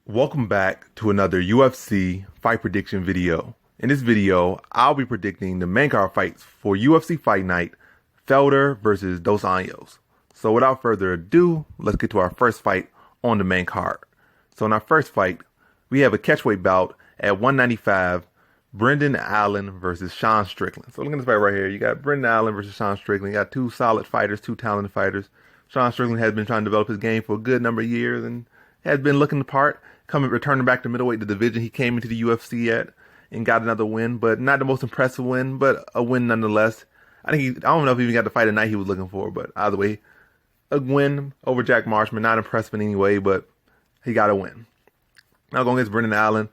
Welcome back to another UFC fight prediction video. In this video, I'll be predicting the main card fights for UFC Fight Night, Felder versus Dos Anjos. So without further ado, let's get to our first fight on the main card. So in our first fight, we have a catchweight bout at 195, Brendan Allen versus Sean Strickland. So look at this fight right here. You got Brendan Allen versus Sean Strickland. You got two solid fighters, two talented fighters. Sean Strickland has been trying to develop his game for a good number of years and has been looking the part. Returning back to middleweight, the division he came into the UFC at, and got another win, but not the most impressive win, but a win nonetheless. I don't know if he even got the fight the night he was looking for, but either way, a win over Jack Marshman. Not impressive in any way, but he got a win. Now going against Brendan Allen,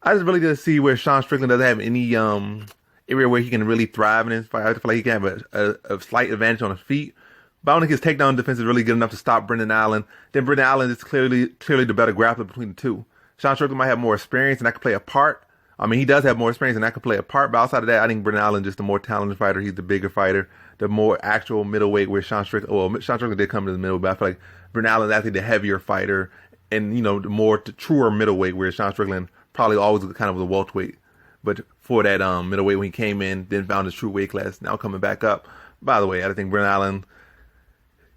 I just really did see where Sean Strickland doesn't have any area where he can really thrive in his fight. I feel like he can have a slight advantage on his feet. But I don't think his takedown defense is really good enough to stop Brendan Allen. Then Brendan Allen is clearly the better grappler between the two. Sean Strickland might have more experience and that could play a part. I mean, he does have more experience and that could play a part. But outside of that, I think Brendan Allen is just the more talented fighter. He's the bigger fighter, the more actual middleweight. Where Sean Strickland did come to the middle, but I feel like Brendan Allen is actually the heavier fighter and the more truer middleweight. Where Sean Strickland probably always kind of was a welterweight, but for that middleweight when he came in, then found his true weight class. Now coming back up. By the way, I think Brendan Allen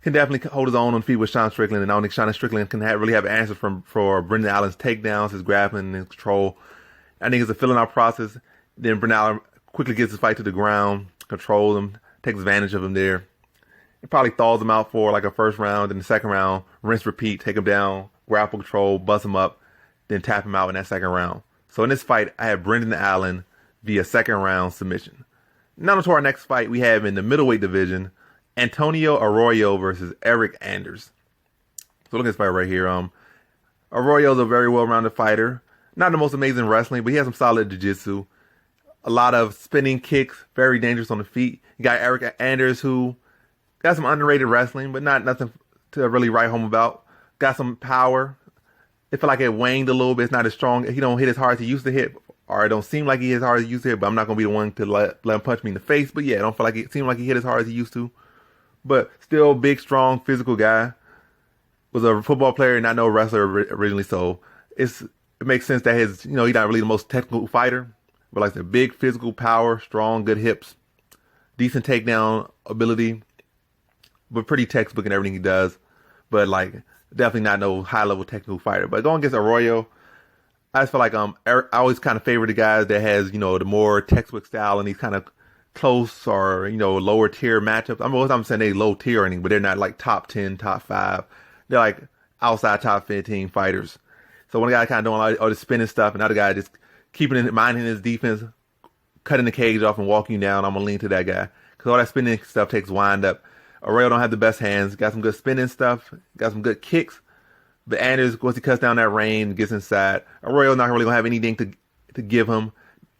can definitely hold his own on feet with Sean Strickland, and I don't think Sean Strickland can really have answers for Brendan Allen's takedowns, his grappling, and his control. I think it's a filling out process. Then Brendan Allen quickly gets his fight to the ground, controls him, takes advantage of him there. He probably thaws him out for like a first round, then the second round, rinse, repeat, take him down, grapple control, bust him up, then tap him out in that second round. So in this fight, I have Brendan Allen via second round submission. Now to our next fight we have in the middleweight division, Antonio Arroyo versus Eric Anders. So look at this fight right here. Arroyo's a very well-rounded fighter. Not the most amazing wrestling, but he has some solid jiu-jitsu. A lot of spinning kicks, very dangerous on the feet. You got Eric Anders, who got some underrated wrestling, but nothing to really write home about. Got some power. It felt like it waned a little bit. It's not as strong. He don't hit as hard as he used to hit, or it don't seem like he hit as hard as he used to hit, but I'm not going to be the one to let him punch me in the face. But yeah, I don't feel like it seemed like he hit as hard as he used to. But still big, strong, physical guy. Was a football player and not no wrestler originally, so it makes sense that he's not really the most technical fighter, but like the big physical power, strong, good hips, decent takedown ability, but pretty textbook in everything he does. But like definitely not no high level technical fighter. But going against Arroyo, I just feel like I always kind of favor the guys that has the more textbook style and these kind of close or lower tier matchups. I'm saying they low tier or anything, but they're not like top 10, top 5. They're like outside top 15 fighters. So one guy kind of doing all the spinning stuff, and another guy just minding his defense, cutting the cage off and walking you down. I'm gonna lean to that guy because all that spinning stuff takes wind up. Arroyo don't have the best hands. Got some good spinning stuff. Got some good kicks. But Anders, once he cuts down that range, gets inside, Arroyo's not really gonna have anything to give him.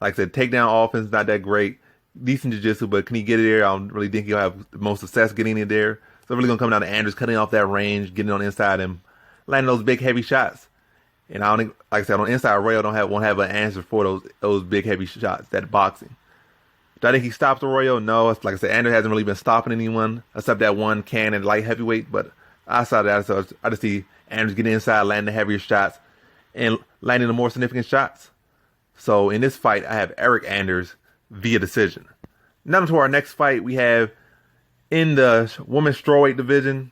Like I said, takedown offense not that great. Decent jiu-jitsu, but can he get it there? I don't really think he'll have the most success getting it there. So really gonna come down to Anders cutting off that range, getting on the inside and landing those big heavy shots. And I don't think, like I said, on the inside, Arroyo won't have an answer for those big heavy shots, that boxing. Do I think he stops Arroyo? No. It's like I said, Anders hasn't really been stopping anyone except that one can at light heavyweight. But outside of that, so I just see Anders getting inside, landing the heavier shots, and landing the more significant shots. So in this fight, I have Eric Anders via decision. Now to our next fight, we have in the women's strawweight division,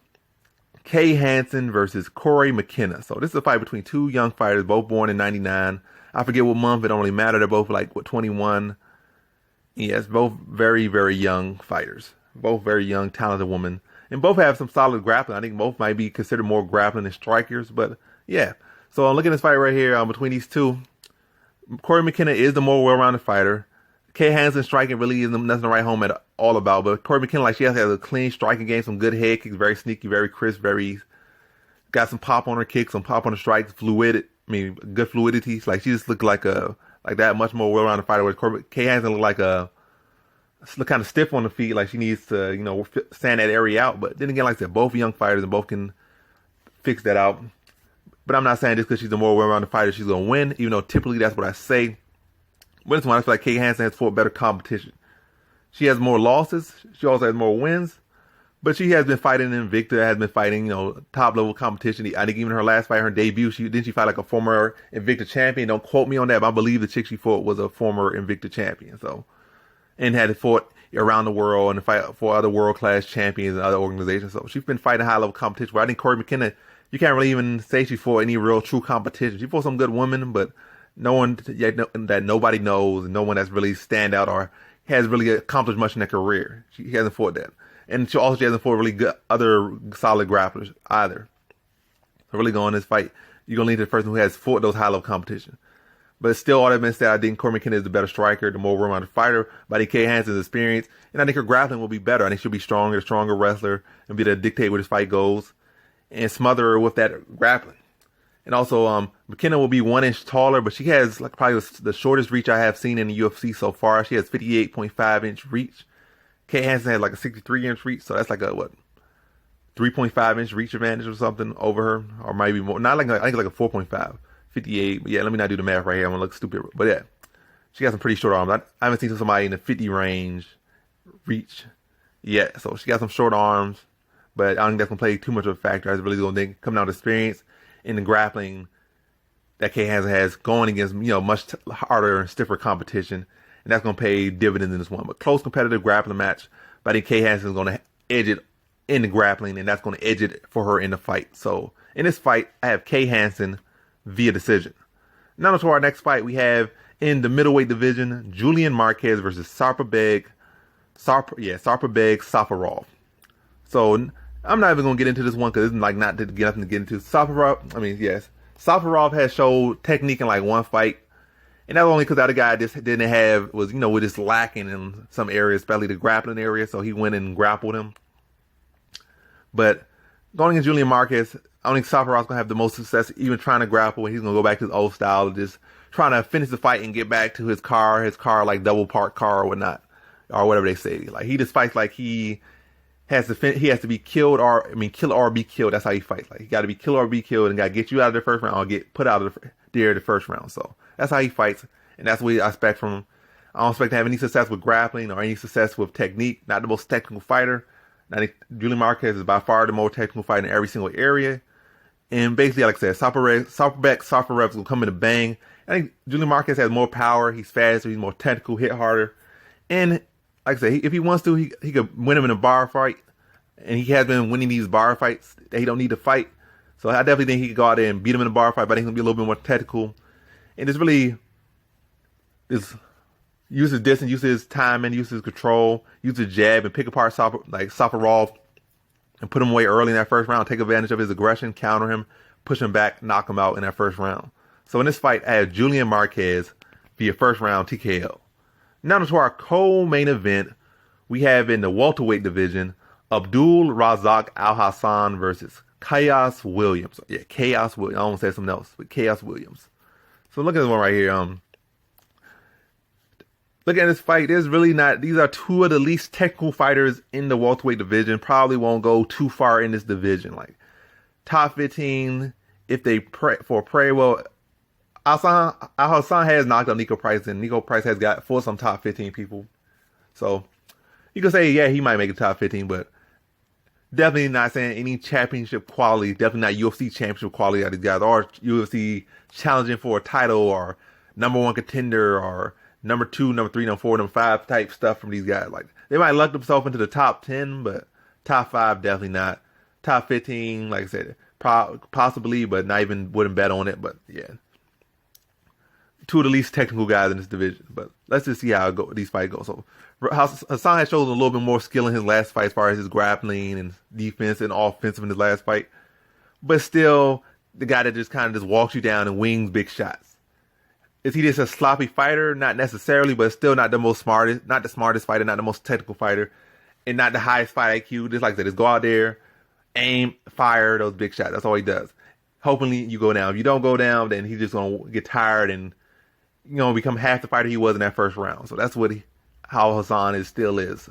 Kay Hansen versus Corey McKenna. So this is a fight between two young fighters, both born in 99. I forget what month, it don't really matter. They're both 21. Yes, both very, very young fighters. Both very young, talented women. And both have some solid grappling. I think both might be considered more grappling than strikers. But yeah. So I'm looking at this fight right here between these two. Corey McKenna is the more well-rounded fighter. Kay Hansen striking really isn't nothing to write home at all about. But Corey McKenna, she has a clean striking game, some good head kicks, very sneaky, very crisp, got some pop on her kicks, some pop on her strikes, good fluidity. Like she just looked like that much more well-rounded fighter. Where Kay Hansen look kind of stiff on the feet, like she needs to sand that area out. But then again, like I said, both young fighters and both can fix that out. But I'm not saying just because she's a more well-rounded fighter she's gonna win, even though typically that's what I say. But this one, I feel like Kay Hansen has fought better competition. She has more losses. She also has more wins. But she has been fighting Invicta, has been fighting, top level competition. I think even her last fight, her debut, she fight like a former Invicta champion. Don't quote me on that, but I believe the chick she fought was a former Invicta champion. So, and had fought around the world and fight for other world class champions and other organizations. So she's been fighting high level competition. Where I think Corey McKenna, you can't really even say she fought any real true competition. She fought some good women, but no one that nobody knows, and no one that's really stand out or has really accomplished much in their career. She hasn't fought that. And she hasn't fought really good other solid grapplers either. So really going this fight, you're going to lead to the person who has fought those high-level competition. But still, all that being said, I think Corey McKenna is the better striker, the more well-rounded fighter. But I think Kay Hansen's experience, and I think her grappling will be better. I think she'll be stronger wrestler, and be able to dictate where this fight goes, and smother her with that grappling. And also, McKenna will be 1 inch taller, but she has like probably the shortest reach I have seen in the UFC so far. She has 58.5 inch reach. Kay Hansen had like a 63 inch reach, so that's like a 3.5 inch reach advantage or something over her, or maybe more. Not like I think like a 4.5, 58. But yeah, let me not do the math right here. I'm gonna look stupid, but yeah, she got some pretty short arms. I haven't seen somebody in the 50 range reach yet, so she got some short arms. But I don't think that's gonna play too much of a factor. I was really gonna come down to experience in the grappling that Kay Hansen has going against much harder and stiffer competition. And that's going to pay dividends in this one. But close competitive grappling match. But I think Kay Hansen is going to edge it in the grappling. And that's going to edge it for her in the fight. So in this fight, I have Kay Hansen via decision. Now to our next fight. We have in the middleweight division, Julian Marquez versus Sarpabeg Safarov. So I'm not even going to get into this one because it's like not to get nothing to get into. Safarov has showed technique in like one fight. And that's only because the other guy just didn't have, was just lacking in some areas, especially the grappling area. So he went and grappled him. But going against Julian Marquez, I don't think Safarov's going to have the most success even trying to grapple. He's going to go back to his old style of just trying to finish the fight and get back to his car like double parked car or whatnot, or whatever they say. Like he just fights like he has to be killed kill or be killed. That's how he fights. Like he got to be killed or be killed, and got to get you out of the first round or get put out of the first round. So that's how he fights, and that's what I expect from him. I don't expect to have any success with grappling or any success with technique. Not the most technical fighter. I think Julian Marquez is by far the more technical fighter in every single area. And basically, like I said, Safarov will come in a bang. I think Julian Marquez has more power. He's faster. He's more technical, hit harder. And like I said, if he wants to, he could win him in a bar fight. And he has been winning these bar fights that he don't need to fight. So I definitely think he could go out there and beat him in a bar fight, but I think he's going to be a little bit more technical. And it's really use his distance, use his timing, use his control, use his jab, and pick apart Safarov and put him away early in that first round. Take advantage of his aggression, counter him, push him back, knock him out in that first round. So in this fight, I have Julian Marquez via first round TKO. Now to our co-main event, we have in the welterweight division, Abdul Razak Alhassan versus Chaos Williams. Yeah, Chaos Williams. I almost said something else, but Chaos Williams. So look at this one right here. Look at this fight. These are two of the least technical fighters in the welterweight division. Probably won't go too far in this division. Like top 15, if they pray. Well, Alhassan has knocked out Nico Price, and Nico Price has got for some top 15 people. So you could say, yeah, he might make a top 15, but definitely not saying any championship quality. Definitely not UFC championship quality out of these guys, or UFC challenging for a title, or number one contender, or number 2, number 3, number 4, number 5 type stuff from these guys. Like they might luck themselves into the top 10, but top 5 definitely not. Top 15, like I said, possibly, but not even wouldn't bet on it. But yeah, two of the least technical guys in this division. But let's just see how these fights go. So Hassan has shown a little bit more skill in his last fight as far as his grappling and defense and offensive in his last fight. But still, the guy that just kind of just walks you down and wings big shots. Is he just a sloppy fighter? Not necessarily, but still not the smartest fighter, not the most technical fighter, and not the highest fight IQ. Just like I said, just go out there, aim, fire those big shots. That's all he does. Hopefully you go down. If you don't go down, then he's just going to get tired and become half the fighter he was in that first round. So that's how Hassan still is.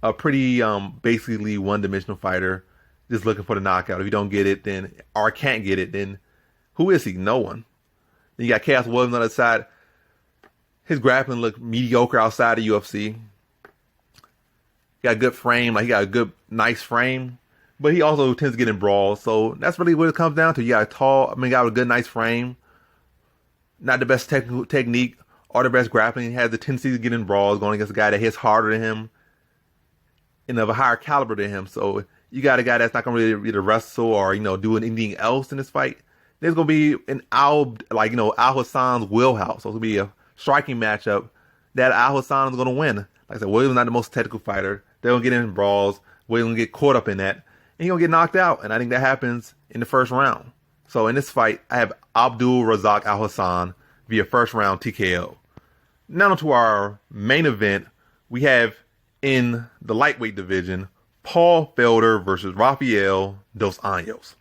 A pretty basically one-dimensional fighter, just looking for the knockout. If you don't get it, or can't get it, then who is he? No one. Then you got Chaos Williams on the other side. His grappling looked mediocre outside of UFC. got a good frame, like he got a good, nice frame, but he also tends to get in brawls. So that's really what it comes down to. You got a got a good, nice frame, not the best technical technique or the best grappling. He has the tendency to get in brawls, going against a guy that hits harder than him and of a higher caliber than him. So you got a guy that's not going to really wrestle or, do anything else in this fight. There's going to be an Alhassan's wheelhouse. So it's going to be a striking matchup that Alhassan is going to win. Like I said, Williams not the most technical fighter. They're going to get in brawls. Williams get caught up in that. And he's going to get knocked out. And I think that happens in the first round. So in this fight, I have Abdul Razak Alhassan via first round TKO. Now to our main event, we have in the lightweight division, Paul Felder versus Rafael dos Anjos.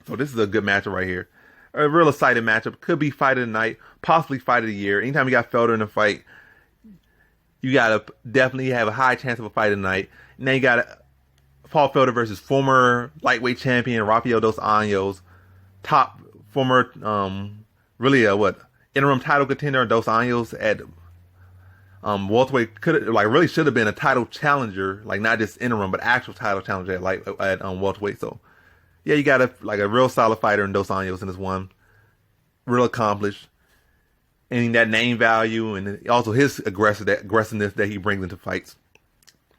So this is a good matchup right here. A real exciting matchup. Could be fight of the night, possibly fight of the year. Anytime you got Felder in a fight, you gotta definitely have a high chance of a fight of the night. And then you got Paul Felder versus former lightweight champion Rafael dos Anjos, top former interim title contender Dos Anjos at welterweight. Really should have been a title challenger, like not just interim but actual title challenger at welterweight. So yeah, you got a real solid fighter in Dos Anjos in this one, real accomplished, and that name value and also his aggressiveness that he brings into fights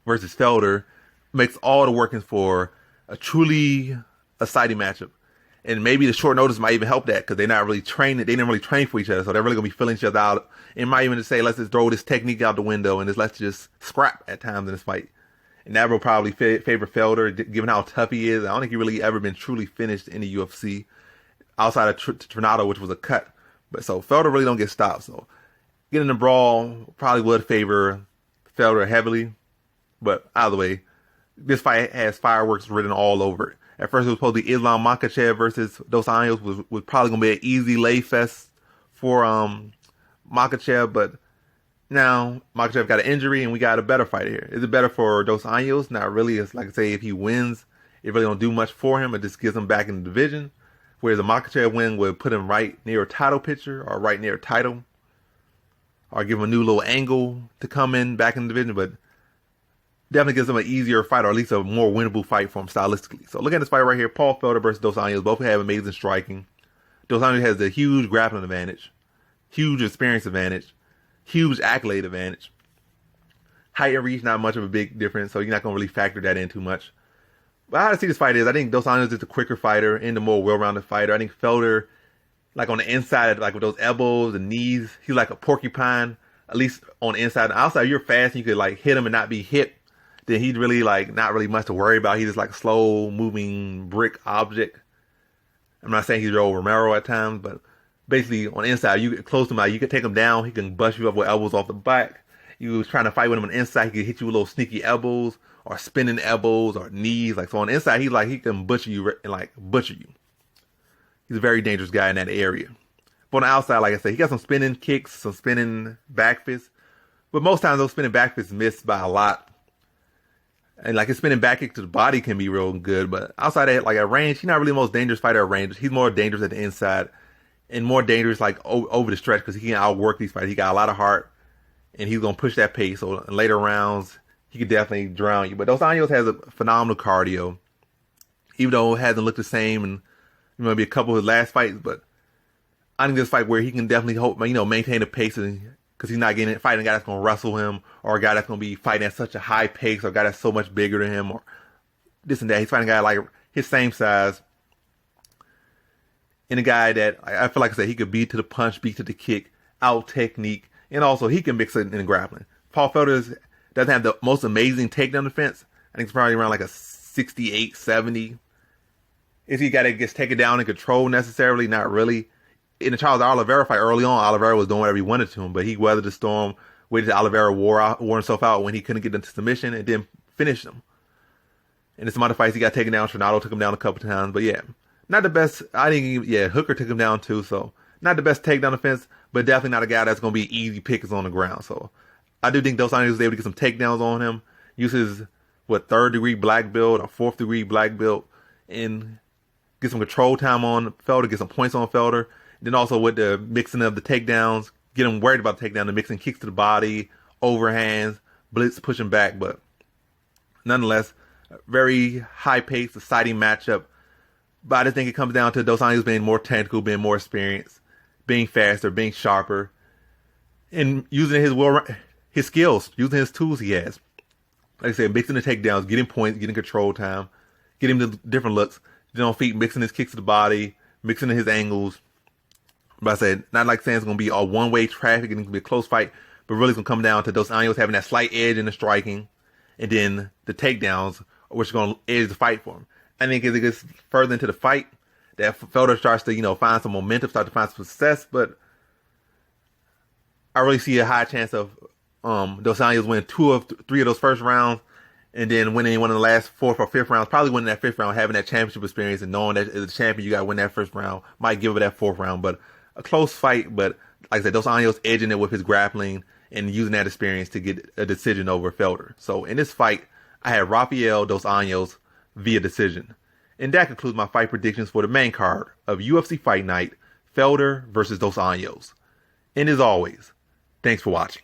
versus Felder makes all the workings for a truly exciting matchup. And maybe the short notice might even help that because they're not really trained. They didn't really train for each other, so they're really gonna be filling each other out. It might even just say, let's just throw this technique out the window and let's just scrap at times in this fight. And that will probably favor Felder, given how tough he is. I don't think he really ever been truly finished in the UFC outside of Tornado, which was a cut. But so Felder really don't get stopped. So getting the brawl probably would favor Felder heavily. But either way, this fight has fireworks written all over it. At first, it was supposed to be Islam Makhachev versus Dos Anjos was probably going to be an easy lay fest for Makhachev, but now Makhachev got an injury and we got a better fighter here. Is it better for Dos Anjos? Not really. It's like I say, if he wins, it really don't do much for him. It just gets him back in the division. Whereas a Makhachev win would put him right near a title picture or right near a title or give him a new little angle to come in back in the division, but definitely gives him an easier fight, or at least a more winnable fight for him stylistically. So look at this fight right here. Paul Felder versus Dos Anjos. Both have amazing striking. Dos Anjos has a huge grappling advantage, huge experience advantage, huge accolade advantage. Height and reach, not much of a big difference, so you're not going to really factor that in too much. But how I see this fight is, I think Dos Anjos is the quicker fighter and the more well-rounded fighter. I think Felder, like on the inside, like with those elbows and knees, he's like a porcupine, at least on the inside. And outside, you're fast and you could like hit him and not be hit. Then he's really like not really much to worry about. He's just like a slow moving brick object. I'm not saying he's Joe Romero at times, but basically on the inside, you get close to him, you can take him down. He can bust you up with elbows off the back. You was trying to fight with him on the inside, he can hit you with little sneaky elbows or spinning elbows or knees. Like so on the inside, he can butcher you and like butcher you. He's a very dangerous guy in that area. But on the outside, like I said, he got some spinning kicks, some spinning back fists. But most times those spinning back fists miss by a lot. And like his spinning back kick to the body can be real good, but outside that, like at range, he's not really the most dangerous fighter at range. He's more dangerous at the inside and more dangerous like over the stretch because he can outwork these fighters. He got a lot of heart and he's gonna push that pace. So in later rounds, he could definitely drown you. But Dos Anjos has a phenomenal cardio, even though it hasn't looked the same and maybe a couple of his last fights. But I think this fight where he can definitely maintain the pace because he's not fighting a guy that's going to wrestle him or a guy that's going to be fighting at such a high pace or a guy that's so much bigger than him or this and that. He's fighting a guy like his same size and a guy that I feel like I said he could beat to the punch, beat to the kick, out technique, and also he can mix it in grappling. Paul Felder doesn't have the most amazing takedown defense. I think it's probably around like a 68, 70. Is he a guy that gets taken down and controlled necessarily? Not really. In the Charles Oliveira fight early on, Oliveira was doing whatever he wanted to him, but he weathered the storm, waited till Oliveira wore himself out when he couldn't get into submission and then finished him. And in some other fights, he got taken down. Tornado took him down a couple times, but yeah, not the best. Hooker took him down too, so not the best takedown defense, but definitely not a guy that's going to be easy pickers on the ground. So I do think Dos Anjos was able to get some takedowns on him, use his, third degree black belt or fourth degree black belt, and get some control time on Felder, get some points on Felder. Then also with the mixing of the takedowns, get him worried about the takedown, the mixing kicks to the body, overhands, blitz, pushing back. But nonetheless, very high-paced, exciting matchup. But I just think it comes down to Dos Anjos being more technical, being more experienced, being faster, being sharper, and using his skills, using his tools he has. Like I said, mixing the takedowns, getting points, getting control time, getting the different looks, feet, mixing his kicks to the body, mixing his angles. But I said, not like saying it's going to be a one-way traffic and it's going to be a close fight, but really it's going to come down to Dos Anjos having that slight edge in the striking, and then the takedowns, which are going to edge the fight for him. I think as it gets further into the fight, that Felder starts to, find some momentum, start to find some success, but I really see a high chance of Dos Anjos winning 2 of 3 of those first rounds, and then winning one of the last 4th or 5th rounds, probably winning that 5th round, having that championship experience and knowing that as a champion you got to win that 1st round, might give it that 4th round, but a close fight. But like I said, Dos Anjos edging it with his grappling and using that experience to get a decision over Felder. So in this fight, I had Rafael Dos Anjos via decision. And that concludes my fight predictions for the main card of UFC Fight Night, Felder versus Dos Anjos. And as always, thanks for watching.